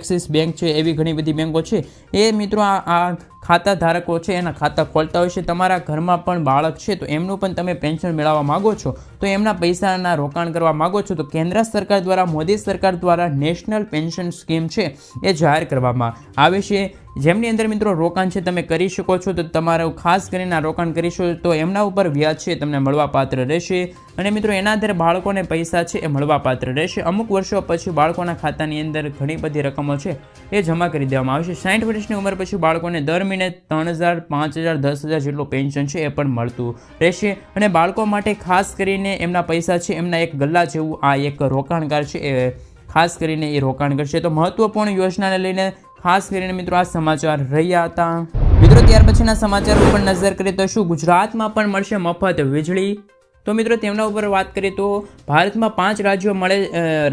એક્સિસ બેંક છે, એવી ઘણી બધી બેંકો છે એ મિત્રો આ ખાતા ધારકો છે એના ખાતા ખોલતા હોય છે. તમારા ઘરમાં પણ બાળક છે તો એમનું પણ તમે પેન્શન મેળવવા માગો છો, તો એમના પૈસાના રોકાણ કરવા માગો છો, તો કેન્દ્ર સરકાર દ્વારા, મોદી સરકાર દ્વારા નેશનલ પેન્શન સ્કીમ છે એ જાહેર કરવામાં આવે છે, જેમની અંદર મિત્રો રોકાણ છે તમે કરી શકો છો. તો તમારું ખાસ કરીને આ રોકાણ કરીશો તો એમના ઉપર વ્યાજ છે તમને મળવાપાત્ર રહેશે. અને મિત્રો એના આધારે બાળકોને પૈસા છે એ મળવાપાત્ર રહેશે. અમુક વર્ષો પછી બાળકોના ખાતાની અંદર ઘણી બધી રકમો છે એ જમા કરી દેવામાં આવશે. 60 વર્ષની ઉંમર પછી બાળકોને દર મહિને 3000, 5000, 10000 જેટલું પેન્શન છે એ પણ મળતું રહેશે. અને બાળકો માટે ખાસ કરીને એમના પૈસા છે એમના એક ગલ્લા જેવું આ એક રોકાણકાર છે એ ખાસ કરીને એ રોકાણ કરશે. તો મહત્વપૂર્ણ યોજનાને લઈને ખાસ કરીને મિત્રો આ સમાચાર રહ્યા હતા. મિત્રો ત્યાર પછીના સમાચાર ઉપર નજર કરીએ તો શું ગુજરાતમાં પણ મળશે મફત વીજળી? તો મિત્રો તેમના ઉપર વાત કરીએ તો ભારતમાં 5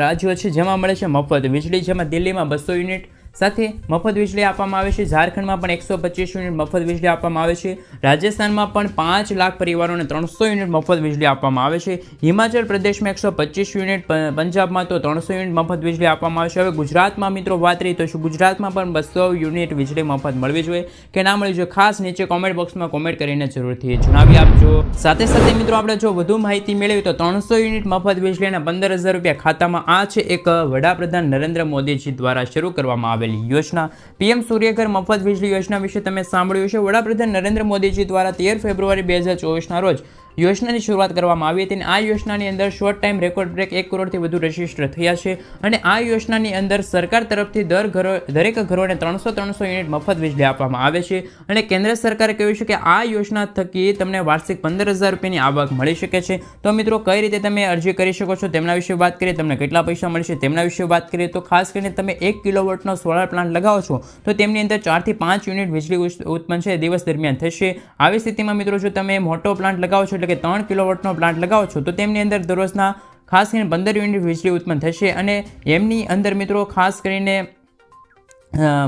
રાજ્યો છે જેમાં મળે છે મફત વીજળી, જેમાં દિલ્હીમાં 200 યુનિટ સાથે મફત વીજળી આપવામાં આવે છે. ઝારખંડમાં પણ 125 યુનિટ મફત વીજળી આપવામાં આવે છે. રાજસ્થાનમાં પણ 5 લાખ પરિવારોને 300 યુનિટ મફત વીજળી આપવામાં આવે છે. હિમાચલ પ્રદેશમાં 125 યુનિટ, પંજાબમાં તો 300 યુનિટ મફત વીજળી આપવામાં આવે છે. હવે ગુજરાતમાં મિત્રો વાત કરીએ તો શું ગુજરાતમાં પણ 200 યુનિટ વીજળી મફત મળવી જોઈએ કે ના મળવી જોઈએ? ખાસ નીચે કોમેન્ટ બોક્સમાં કોમેન્ટ કરીને જરૂરથી જણાવી આપજો. સાથે સાથે મિત્રો આપણે જો વધુ માહિતી મેળવી તો 300 યુનિટ મફત વીજળીના 15000 રૂપિયા ખાતામાં. આ છે એક વડાપ્રધાન નરેન્દ્ર મોદીજી દ્વારા શરૂ કરવામાં આવે યોજના. PM સૂર્યઘર મફત વીજળી યોજના વિશે તમે સાંભળ્યું છે. વડાપ્રધાન નરેન્દ્ર મોદીજી દ્વારા 13 ફેબ્રુઆરી 2024 ના રોજ યોજનાની શરૂઆત કરવામાં આવી હતી. આ યોજનાની અંદર શોર્ટ ટાઈમ રેકોર્ડ બ્રેક 1 કરોડથી વધુ રજીસ્ટર થયા છે. અને આ યોજનાની અંદર સરકાર તરફથી દરેક ઘરોને 300 યુનિટ મફત વીજળી આપવામાં આવે છે. અને કેન્દ્ર સરકારે કહ્યું છે કે આ યોજના થકી તમને વાર્ષિક 15000 રૂપિયાની આવક મળી શકે છે. તો મિત્રો કઈ રીતે તમે અરજી કરી શકો છો તેમના વિશે વાત કરીએ, તમને કેટલા પૈસા મળશે તેમના વિશે વાત કરીએ તો ખાસ કરીને તમે 1 કિલોવોટનો સોલાર પ્લાન્ટ લગાવો છો તો તેમની અંદર 4 થી 5 યુનિટ વીજળી ઉત્પન્ન છે દિવસ દરમિયાન થશે. આવી સ્થિતિમાં મિત્રો જો તમે મોટો પ્લાન્ટ લગાવો છો એટલે કે 3 કિલોવોટનો પ્લાન્ટ લગાવો છો તો તેમની અંદર દરરોજના ખાસ કરીને 15 યુનિટ વીજળી ઉત્પન્ન થશે. અને એમની અંદર મિત્રો ખાસ કરીને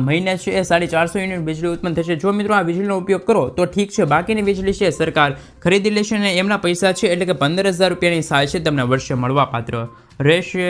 મહિને છે 450 યુનિટ વીજળી ઉત્પન્ન થશે. જો મિત્રો આ વીજળીનો ઉપયોગ કરો તો ઠીક છે, બાકીની વીજળી છે સરકાર ખરીદી લેશે અને એમના પૈસા છે એટલે કે 15000 રૂપિયાની સહાય છે તમને વર્ષે મળવાપાત્ર રહેશે.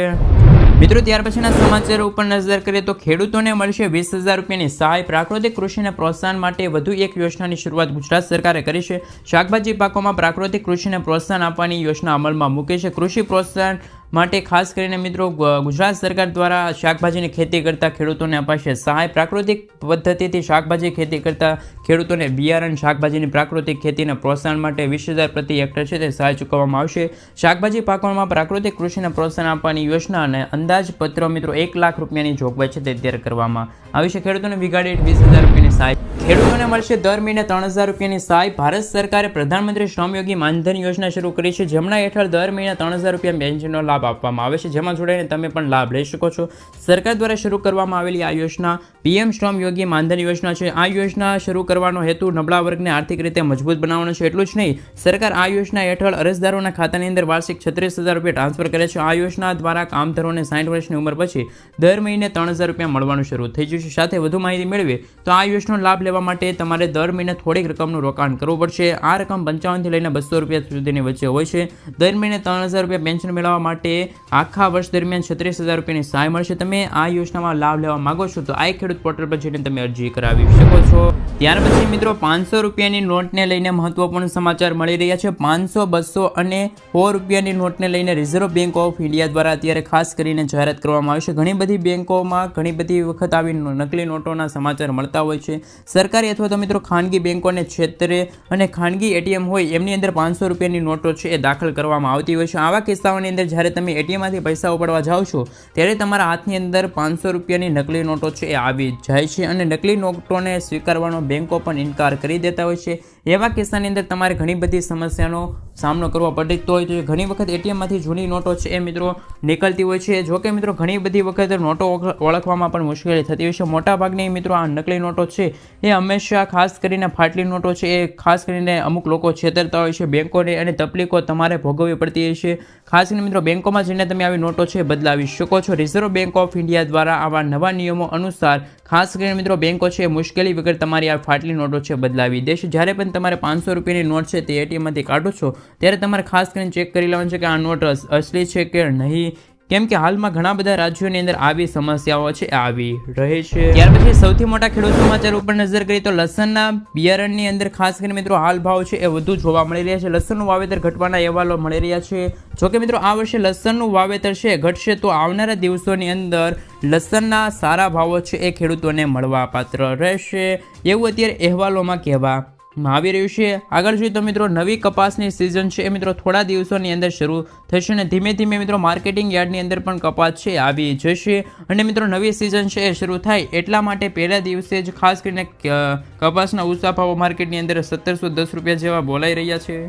મિત્રો ત્યાર પછીના સમાચાર ઉપર નજર કરીએ તો ખેડૂતોને મળશે 20000 રૂપિયાની સહાય. પ્રાકૃતિક કૃષિને પ્રોત્સાહન માટે વધુ એક યોજનાની શરૂઆત ગુજરાત સરકારે કરી છે. શાકભાજી પાકોમાં પ્રાકૃતિક કૃષિને પ્રોત્સાહન આપવાની યોજના અમલમાં મૂકી છે. કૃષિ પ્રોત્સાહન માટે ખાસ કરીને મિત્રો ગુજરાત સરકાર દ્વારા શાકભાજીની ખેતી કરતા ખેડૂતોને અપાશે સહાય. પ્રાકૃતિક પદ્ધતિથી શાકભાજી ખેતી કરતા ખેડૂતોને બિયારણ શાકભાજીની પ્રાકૃતિક ખેતીને પ્રોત્સાહન માટે 20000 પ્રતિ હેક્ટર છે તે સહાય ચૂકવવામાં આવશે. શાકભાજી પાકોમાં પ્રાકૃતિક કૃષિને પ્રોત્સાહન આપવાની યોજના અને અંદાજપત્ર મિત્રો 1 લાખ રૂપિયાની જોગવાઈ છે તે તૈયાર કરવામાં આવી છે. ખેડૂતોને વીઘા દીઠ 20000 રૂપિયાની સહાય ખેડૂતોને મળશે દર મહિને 3,000 રૂપિયાની સહાય. ભારત સરકારે પ્રધાનમંત્રી શ્રમયોગી માનધન યોજના શરૂ કરી છે, જેમના હેઠળ દર મહિને 3,000 રૂપિયા પેન્શનનો લાભ આપવામાં આવે છે, જેમાં જોડાઈને તમે પણ લાભ લઈ શકો છો. સરકાર દ્વારા શરૂ કરવામાં આવેલી આ યોજના પીએમ શ્રમયોગી માનધન યોજના છે. આ યોજના શરૂ કરવાનો હેતુ નબળા વર્ગને આર્થિક રીતે મજબૂત બનાવવાનો છે. એટલું જ નહીં, સરકાર આ યોજના હેઠળ અરજદારોના ખાતાની અંદર વાર્ષિક 36,000 રૂપિયા ટ્રાન્સફર કરે છે. આ યોજના દ્વારા કામદારોને 60 વર્ષની ઉંમર પછી દર મહિને 3,000 રૂપિયા મળવાનું શરૂ થઈ જશે. સાથે વધુ માહિતી મેળવીએ તો આ યોજનાનો લાભ લેવા માટે તમારે દર મહિને થોડીક રકમનું રોકાણ કરવું પડશે. આ રકમ 55 થી લઈને 200 રૂપિયા સુધીની વચ્ચે હોય છે. દર મહિને 3,000 રૂપિયા પેન્શન મેળવવા માટે આખા વર્ષ દરમિયાન 36,000 રૂપિયાની સહાય મળશે. તમે આ યોજનામાં લાભ લેવા માંગો છો તો આ ખેડૂત પોર્ટલ પર જઈને તમે અરજી કરાવી શકો છો. ત્યાર પછી મિત્રો 500 રૂપિયાની નોટને લઈને મહત્વપૂર્ણ સમાચાર મળી રહ્યા છે. 500, 200 અને 100 રૂપિયાની નોટને લઈને રિઝર્વ બેંક ઓફ ઇન્ડિયા દ્વારા અત્યારે ખાસ કરીને જાહેરાત કરવામાં આવી છે. ઘણી બધી બેંકોમાં ઘણી બધી વખત આવી નકલી નોટોના સમાચાર મળતા હોય છે. સરકારી અથવા તો મિત્રો ખાનગી બેંકોને છેતરે અને ખાનગી એટીએમ હોય એમની અંદર 500 રૂપિયાની નોટો છે એ દાખલ કરવામાં આવતી હોય છે. આવા કિસ્સાઓની અંદર જ્યારે તમે એટીએમમાંથી પૈસા ઉપાડવા જાઓ છો ત્યારે તમારા હાથની અંદર 500 રૂપિયાની નકલી નોટો છે એ આવી જાય છે અને નકલી નોટોને સ્વીકારવાનો બેંકો પણ ઇનકાર કરી દેતા હોય છે. એવા કિસ્સાની અંદર તમારે ઘણી બધી સમસ્યાનો સામનો કરવો પડતો હોય છે. ઘણી વખત એટીએમમાંથી જૂની નોટો છે એ મિત્રો નીકળતી હોય છે. જોકે મિત્રો ઘણી બધી વખત નોટો ઓળખવામાં પણ મુશ્કેલી થતી હોય છે. મોટાભાગની મિત્રો આ નકલી નોટો છે એ હંમેશા ખાસ કરીને ફાટલી નોટો છે એ ખાસ કરીને અમુક લોકો છેતરતા હોય છે બેંકોને, અને તકલીફો તમારે ભોગવવી પડતી હોય છે. ખાસ કરીને મિત્રો બેંકોમાં જઈને તમે આવી નોટો છે બદલાવી શકો છો. રિઝર્વ બેંક ઓફ ઇન્ડિયા દ્વારા આવા નવા નિયમો અનુસાર ખાસ કરીને મિત્રો બેંકો છે મુશ્કેલી વગર તમારી આ ફાટલી નોટો છે બદલાવી દેશે. જ્યારે પણ તમારે 500 રૂપિયાની નોટ છે તે એટીએમમાંથી કાઢો છો ત્યારે તમારે ખાસ કરીને ચેક કરી લેવાનું છે કે આ નોટ અસલી છે કે નહીં, કેમ કે હાલમાં ઘણા બધા રાજ્યોની અંદર આવી સમસ્યાઓ છે આવી રહે છે. ત્યાર પછી સૌથી મોટા ખેડૂત સમાચાર ઉપર નજર કરીએ તો લસણના બિયારણની અંદર ખાસ કરીને મિત્રો હાલ ભાવ છે એ વધુ જોવા મળી રહ્યા છે. લસણનું વાવેતર ઘટવાના અહેવાલો મળી રહ્યા છે. જોકે મિત્રો આ વર્ષે લસણનું વાવેતર છે ઘટશે તો આવનારા દિવસોની અંદર લસણના સારા ભાવો છે એ ખેડૂતોને મળવા પાત્ર રહેશે, એવું અત્યારે અહેવાલોમાં કહેવા આવી રહ્યું છે. આગળ જોઈએ તો મિત્રો નવી કપાસની સિઝન છે એ મિત્રો થોડા દિવસોની અંદર શરૂ થશે અને ધીમે ધીમે મિત્રો માર્કેટિંગ યાર્ડની અંદર પણ કપાસ છે આવી જશે. અને મિત્રો નવી સિઝન છે એ શરૂ થાય એટલા માટે પહેલા દિવસે જ ખાસ કરીને કપાસના ઊંચા ભાવો માર્કેટની અંદર 1,710 રૂપિયા જેવા બોલાઈ રહ્યા છે.